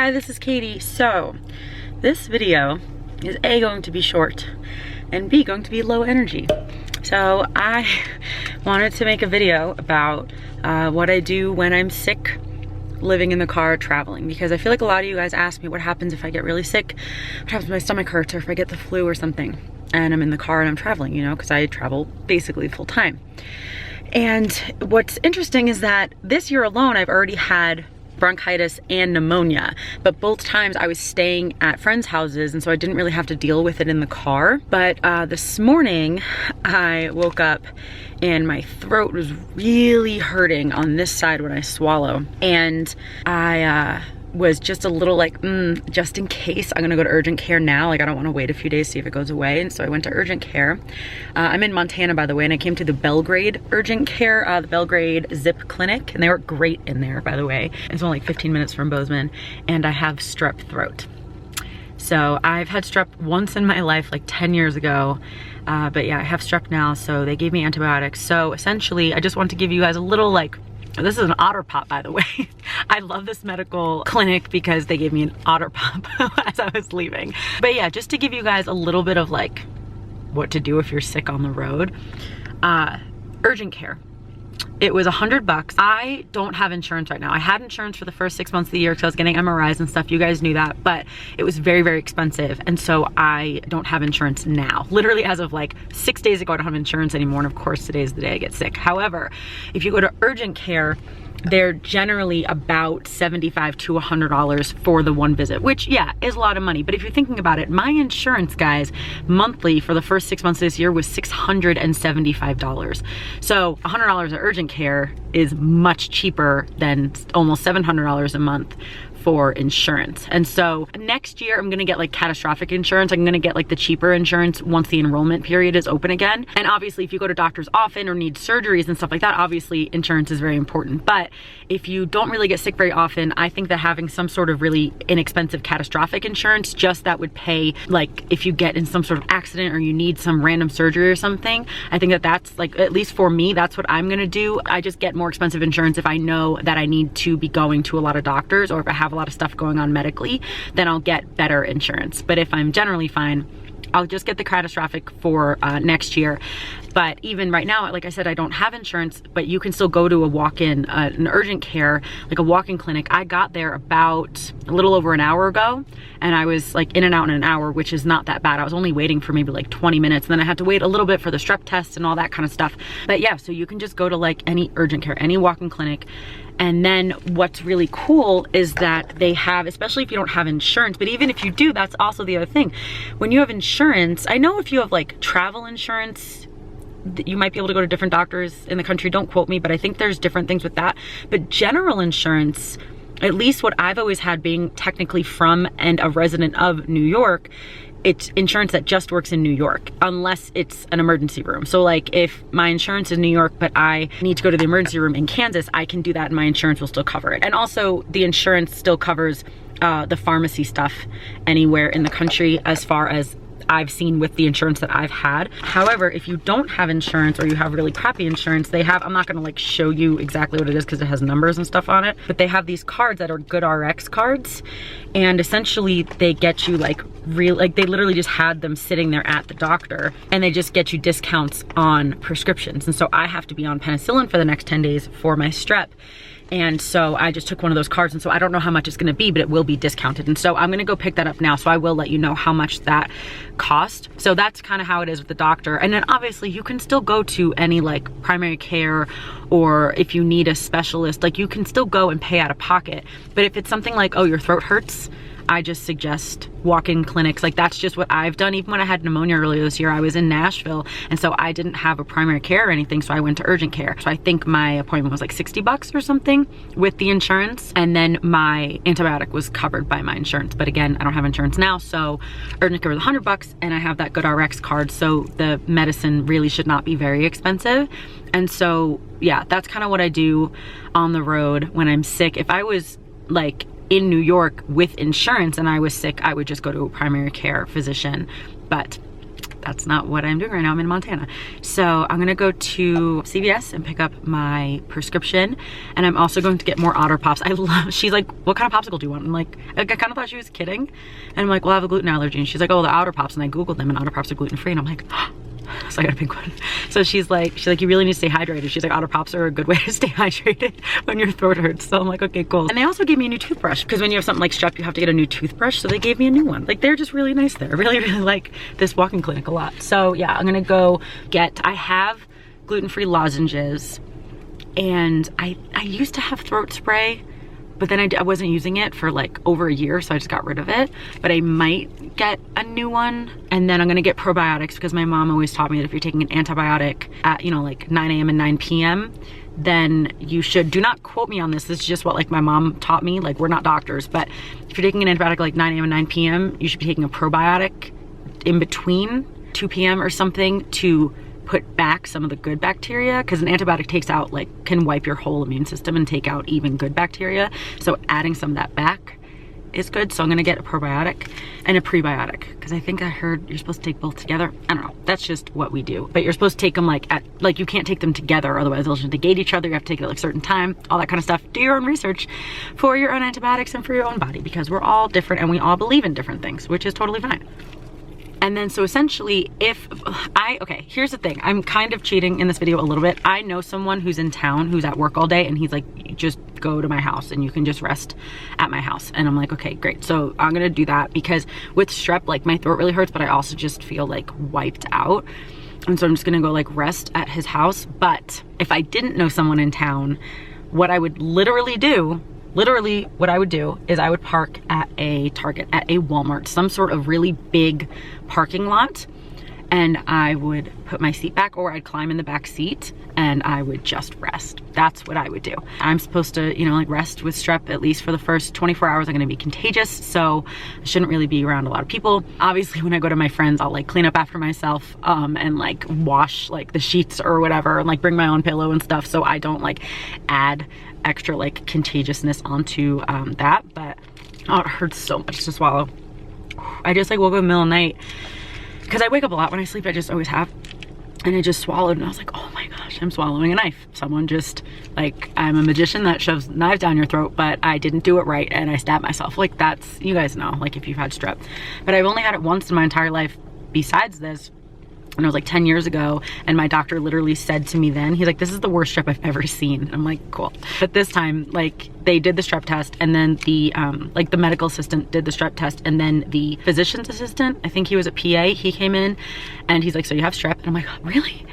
Hi, this is Katie. So, this video is A, going to be short, and B, going to be low energy. So, I wanted to make a video about what I do when I'm sick, living in the car, traveling, because I feel like a lot of you guys ask me what happens if I get really sick, what happens if my stomach hurts, or if I get the flu or something, and I'm in the car and I'm traveling, you know, because I travel basically full time. And what's interesting is that this year alone, I've already had bronchitis and pneumonia, but both times I was staying at friends' houses, and so I didn't really have to deal with it in the car. But this morning I woke up and my throat was really hurting on this side when I swallow, and I was just a little like, just in case, I'm gonna go to urgent care now. Like, I don't want to wait a few days to see if it goes away. And so I went to urgent care. I'm in Montana, by the way, and I came to the Belgrade urgent care, the Belgrade Zip Clinic, and they were great in there, by the way. It's only like 15 minutes from Bozeman, and I have strep throat. So I've had strep once in my life, like 10 years ago. But yeah, I have strep now, so they gave me antibiotics. So essentially, I just want to give you guys a little like, this is an otter pop, by the way. I love this medical clinic because they gave me an otter pop as I was leaving. But yeah, just to give you guys a little bit of like what to do if you're sick on the road. Urgent care. It was $100. I don't have insurance right now. I had insurance for the first 6 months of the year because I was getting MRIs and stuff. You guys knew that, but it was very, very expensive. And so I don't have insurance now. Literally as of like 6 days ago, I don't have insurance anymore. And of course, today's the day I get sick. However, if you go to urgent care, they're generally about $75 to $100 for the one visit, which yeah, is a lot of money. But if you're thinking about it, my insurance, guys, monthly for the first 6 months of this year was $675. So $100 at urgent care is much cheaper than almost $700 a month for insurance. And so next year I'm gonna get like catastrophic insurance. I'm gonna get like the cheaper insurance once the enrollment period is open again. And obviously if you go to doctors often or need surgeries and stuff like that, obviously insurance is very important. But if you don't really get sick very often, I think that having some sort of really inexpensive catastrophic insurance, just that would pay, like if you get in some sort of accident or you need some random surgery or something, I think that that's like, at least for me, that's what I'm gonna do. I just get more expensive insurance if I know that I need to be going to a lot of doctors, or if I have a lot of stuff going on medically, then I'll get better insurance. But if I'm generally fine, I'll just get the catastrophic for next year. But even right now, like I said, I don't have insurance, but you can still go to a walk-in, an urgent care, like a walk-in clinic. I got there about a little over an hour ago, and I was like in and out in an hour, which is not that bad. I was only waiting for maybe like 20 minutes, and then I had to wait a little bit for the strep test and all that kind of stuff. But yeah, so you can just go to like any urgent care, any walk-in clinic. And then what's really cool is that they have, especially if you don't have insurance, but even if you do, that's also the other thing. When you have insurance, I know if you have like travel insurance, you might be able to go to different doctors in the country. Don't quote me, but I think there's different things with that. But general insurance, at least what I've always had, being technically from and a resident of New York, it's insurance that just works in New York, unless it's an emergency room. So like if my insurance is New York, but I need to go to the emergency room in Kansas, I can do that and my insurance will still cover it. And also the insurance still covers the pharmacy stuff anywhere in the country, as far as I've seen with the insurance that I've had. However, if you don't have insurance, or you have really crappy insurance, they have, I'm not gonna like show you exactly what it is because it has numbers and stuff on it, but they have these cards that are GoodRx cards, and essentially they get you like they literally just had them sitting there at the doctor, and they just get you discounts on prescriptions. And so I have to be on penicillin for the next 10 days for my strep. And so I just took one of those cards, and so I don't know how much it's gonna be, but it will be discounted. And so I'm gonna go pick that up now, so I will let you know how much that cost. So that's kind of how it is with the doctor. And then obviously you can still go to any like primary care, or if you need a specialist, like you can still go and pay out of pocket. But if it's something like, oh, your throat hurts, I just suggest walk-in clinics. Like that's just what I've done. Even when I had pneumonia earlier this year, I was in Nashville, and so I didn't have a primary care or anything, so I went to urgent care. So I think my appointment was like $60 or something with the insurance, and then my antibiotic was covered by my insurance. But again, I don't have insurance now, so urgent care was $100, and I have that GoodRx card, so the medicine really should not be very expensive. And so yeah, that's kind of what I do on the road when I'm sick. If I was like in New York with insurance and I was sick, I would just go to a primary care physician. But that's not what I'm doing right now. I'm in Montana. So I'm gonna go to CVS and pick up my prescription. And I'm also going to get more Otter Pops. She's like, what kind of popsicle do you want? I'm like, I kind of thought she was kidding. And I'm like, well, I have a gluten allergy. And she's like, oh, the Otter Pops. And I Googled them and Otter Pops are gluten-free. And I'm like, oh. So I got a pink one. So she's like, you really need to stay hydrated. She's like, Otter Pops are a good way to stay hydrated when your throat hurts. So I'm like, okay, cool. And they also gave me a new toothbrush because when you have something like strep, you have to get a new toothbrush. So they gave me a new one. Like, they're just really nice there. I really, really like this walk-in clinic a lot. So yeah, I'm gonna go I have gluten-free lozenges, and I used to have throat spray, but then I wasn't using it for like over a year, so I just got rid of it. But I might get a new one. And then I'm gonna get probiotics because my mom always taught me that if you're taking an antibiotic at, you know, like 9 a.m. and 9 p.m., then you should, do not quote me on this. This is just what like my mom taught me. Like, we're not doctors, but if you're taking an antibiotic at like 9 a.m. and 9 p.m., you should be taking a probiotic in between 2 p.m. or something to put back some of the good bacteria, because an antibiotic takes out, like, can wipe your whole immune system and take out even good bacteria. So adding some of that back is good. So I'm gonna get a probiotic and a prebiotic, because I think I heard you're supposed to take both together. I don't know, that's just what we do. But you're supposed to take them like you can't take them together, otherwise they'll just negate each other. You have to take it at like a certain time, all that kind of stuff. Do your own research for your own antibiotics and for your own body, because we're all different and we all believe in different things, which is totally fine. And then so essentially, okay, here's the thing. I'm kind of cheating in this video a little bit. I know someone who's in town who's at work all day, and he's like, just go to my house and you can just rest at my house. And I'm like, okay, great. So I'm gonna do that, because with strep, like, my throat really hurts, but I also just feel like wiped out. And so I'm just gonna go like rest at his house. But if I didn't know someone in town, what I would literally do is I would park at a Target, at a Walmart, some sort of really big parking lot, and I would put my seat back, or I'd climb in the back seat and I would just rest. That's what I would do. I'm supposed to, you know, like, rest with strep at least for the first 24 hours. I'm gonna be contagious, so I shouldn't really be around a lot of people. Obviously, when I go to my friends, I'll like clean up after myself and like wash like the sheets or whatever, and like bring my own pillow and stuff, so I don't like add extra like contagiousness onto that. But oh, it hurts so much to swallow. I just like woke up in the middle of the night, because I wake up a lot when I sleep. I just always have. And I just swallowed, and I was like, oh my gosh, I'm swallowing a knife. Someone just, like, I'm a magician that shoves knives down your throat, but I didn't do it right and I stabbed myself. Like, that's, you guys know, like, if you've had strep. But I've only had it once in my entire life besides this. And it was like 10 years ago, and my doctor literally said to me then, he's like, this is the worst strep I've ever seen. And I'm like, cool. But this time, like, they did the strep test, and then the like the medical assistant did the strep test, and then the physician's assistant, I think he was a PA, he came in and he's like, so you have strep? And I'm like, really?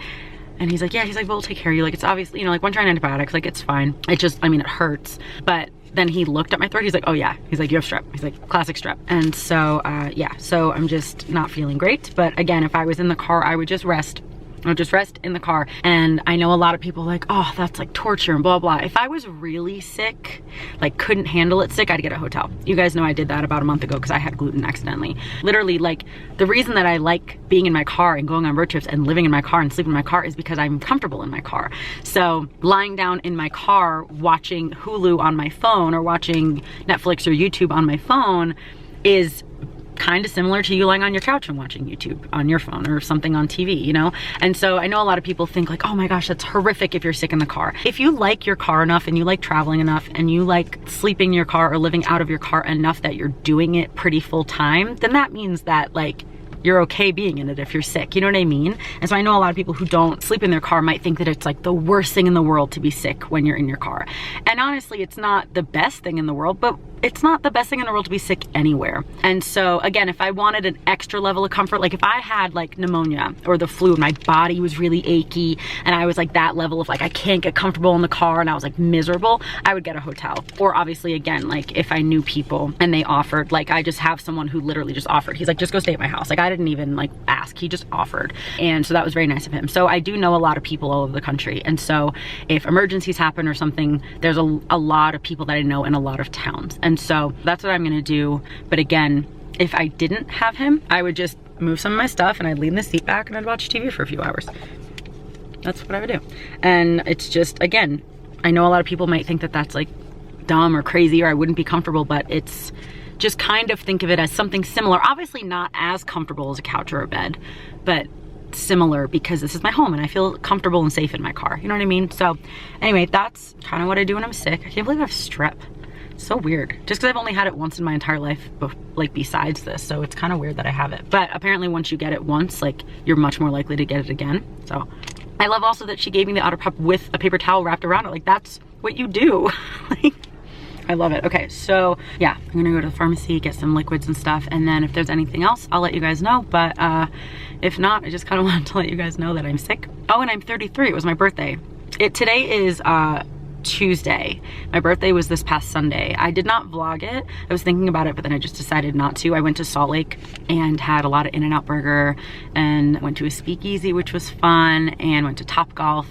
And he's like, yeah. He's like, well, we'll take care of you. Like, it's obviously, you know, like, when trying antibiotics, like, it's fine. It just, I mean, it hurts. But then he looked at my throat. He's like, oh yeah. He's like, you have strep. He's like, classic strep. And so, yeah, so I'm just not feeling great. But again, if I was in the car, I would just rest. I would just rest in the car. And I know a lot of people are like, oh, that's like torture and blah, blah. If I was really sick, like couldn't handle it sick, I'd get a hotel. You guys know I did that about a month ago because I had gluten accidentally. Literally, like, the reason that I like being in my car and going on road trips and living in my car and sleeping in my car is because I'm comfortable in my car. So lying down in my car, watching Hulu on my phone or watching Netflix or YouTube on my phone is kind of similar to you lying on your couch and watching YouTube on your phone or something on TV, you know? And so I know a lot of people think like, oh my gosh, that's horrific if you're sick in the car. If you like your car enough and you like traveling enough and you like sleeping in your car or living out of your car enough that you're doing it pretty full time, then that means that, like, you're okay being in it if you're sick, you know what I mean? And so I know a lot of people who don't sleep in their car might think that it's like the worst thing in the world to be sick when you're in your car. And honestly, it's not the best thing in the world, but it's not the best thing in the world to be sick anywhere. And so again, if I wanted an extra level of comfort, like if I had like pneumonia or the flu and my body was really achy and I was like that level of like, I can't get comfortable in the car and I was like miserable, I would get a hotel. Or obviously again, like if I knew people and they offered, like I just have someone who literally just offered. He's like, just go stay at my house. Like I didn't even like ask, he just offered. And so that was very nice of him. So I do know a lot of people all over the country. And so if emergencies happen or something, there's a lot of people that I know in a lot of towns. And so that's what I'm gonna do. But again, if I didn't have him, I would just move some of my stuff and I'd lean the seat back and I'd watch TV for a few hours. That's what I would do. And it's just, again, I know a lot of people might think that that's like dumb or crazy or I wouldn't be comfortable, but it's just kind of think of it as something similar. Obviously not as comfortable as a couch or a bed, but similar, because this is my home and I feel comfortable and safe in my car. You know what I mean? So anyway, that's kind of what I do when I'm sick. I can't believe I have strep. So weird, just because I've only had it once in my entire life, like besides this, so it's kind of weird that I have it. But apparently once you get it once, like, you're much more likely to get it again. So I love also that she gave me the Otter Pup with a paper towel wrapped around it. Like, that's what you do. Like, I love it. Okay, so yeah, I'm gonna go to the pharmacy, get some liquids and stuff, and then if there's anything else, I'll let you guys know. But if not, I just kind of wanted to let you guys know that I'm sick. Oh, and I'm 33. It was my birthday. Today is Tuesday. My birthday was this past Sunday. I did not vlog it. I was thinking about it, but then I just decided not to. I went to Salt Lake and had a lot of In-N-Out Burger, and went to a speakeasy, which was fun, and went to Topgolf.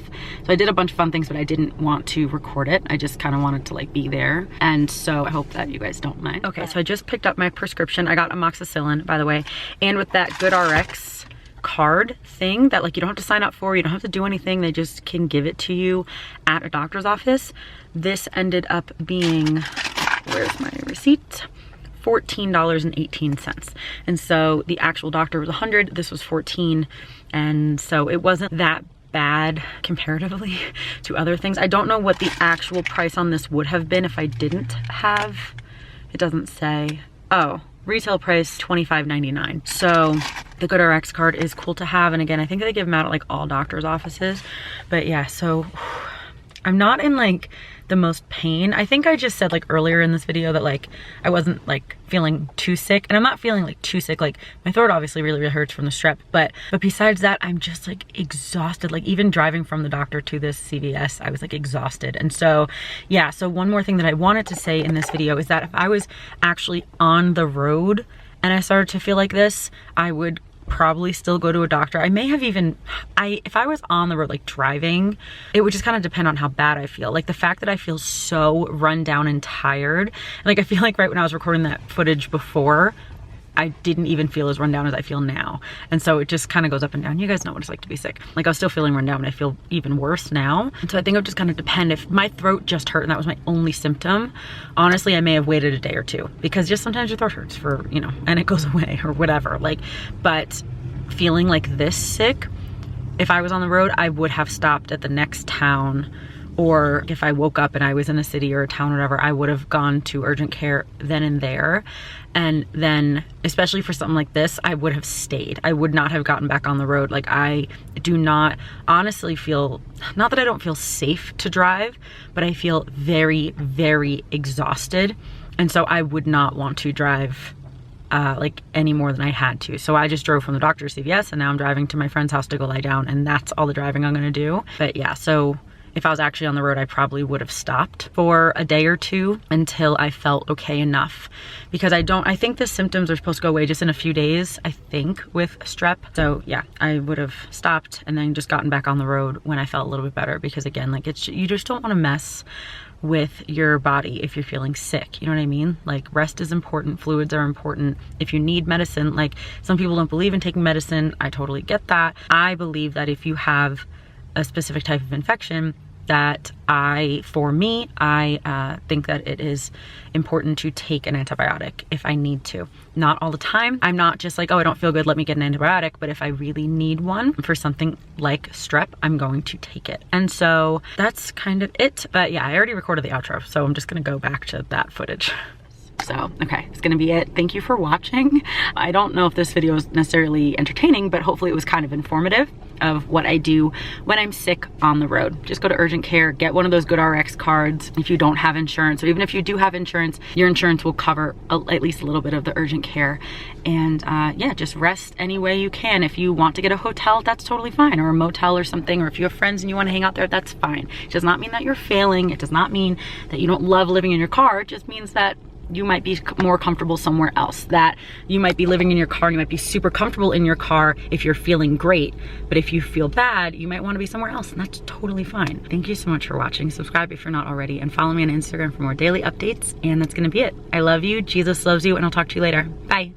So I did a bunch of fun things, but I didn't want to record it. I just kind of wanted to like be there. And so I hope that you guys don't mind. Okay, so I just picked up my prescription. I got amoxicillin, by the way, and with that GoodRx card thing that like you don't have to sign up for, you don't have to do anything, they just can give it to you at a doctor's office. This ended up being, where's my receipt? $14.18. And so the actual doctor was 100, this was 14, and so it wasn't that bad comparatively to other things. I don't know what the actual price on this would have been if I didn't have, it doesn't say. Oh, retail price $25.99. So the GoodRx card is cool to have, and again, I think they give them out at like all doctors' offices. But yeah, so I'm not in like the most pain. I think I just said like earlier in this video that like I wasn't like feeling too sick, and I'm not feeling like too sick. Like my throat obviously really hurts from the strep, but besides that, I'm just like exhausted. Like even driving from the doctor to this CVS, I was like exhausted. And so yeah, so one more thing that I wanted to say in this video is that if I was actually on the road and I started to feel like this, I would probably still go to a doctor. I may have even, if I was on the road like driving, it would just kind of depend on how bad I feel. Like the fact that I feel so run down and tired, like I feel like right when I was recording that footage before, I didn't even feel as run down as I feel now. And so it just kind of goes up and down. You guys know what it's like to be sick. Like I was still feeling run down, but I feel even worse now. And so I think it would just kind of depend. If my throat just hurt and that was my only symptom, honestly, I may have waited a day or two, because just sometimes your throat hurts for, you know, and it goes away or whatever. Like, but feeling like this sick, if I was on the road, I would have stopped at the next town, or if I woke up and I was in a city or a town or whatever, I would have gone to urgent care then and there. And then, especially for something like this, I would have stayed. I would not have gotten back on the road. Like I do not honestly feel, not that I don't feel safe to drive, but I feel very exhausted. And so I would not want to drive like any more than I had to. So I just drove from the doctor to CVS, and now I'm driving to my friend's house to go lie down, and that's all the driving I'm gonna do. But yeah, so if I was actually on the road, I probably would have stopped for a day or two until I felt okay enough, because I think the symptoms are supposed to go away just in a few days, I think, with strep. So yeah, I would have stopped and then just gotten back on the road when I felt a little bit better, because again, like you just don't want to mess with your body if you're feeling sick, you know what I mean? Like rest is important, fluids are important. If you need medicine, like some people don't believe in taking medicine, I totally get that. I believe that if you have a specific type of infection, that for me, I think that it is important to take an antibiotic if I need to. Not all the time. I'm not just like, oh, I don't feel good, let me get an antibiotic. But if I really need one for something like strep, I'm going to take it. And so that's kind of it. But yeah, I already recorded the outro, so I'm just gonna go back to that footage. So, okay, it's gonna be it. Thank you for watching. I don't know if this video is necessarily entertaining, but hopefully it was kind of informative of what I do when I'm sick on the road. Just go to urgent care, get one of those GoodRx cards if you don't have insurance, or even if you do have insurance, your insurance will cover at least a little bit of the urgent care. And yeah, just rest any way you can. If you want to get a hotel, that's totally fine, or a motel or something, or if you have friends and you want to hang out there, that's fine. It does not mean that you're failing. It does not mean that you don't love living in your car. It just means that you might be more comfortable somewhere else, that you might be living in your car and you might be super comfortable in your car if you're feeling great, but if you feel bad, you might want to be somewhere else, and that's totally fine. Thank you so much for watching. Subscribe if you're not already, and follow me on Instagram for more daily updates, and that's gonna be it. I love you, Jesus loves you, and I'll talk to you later. Bye.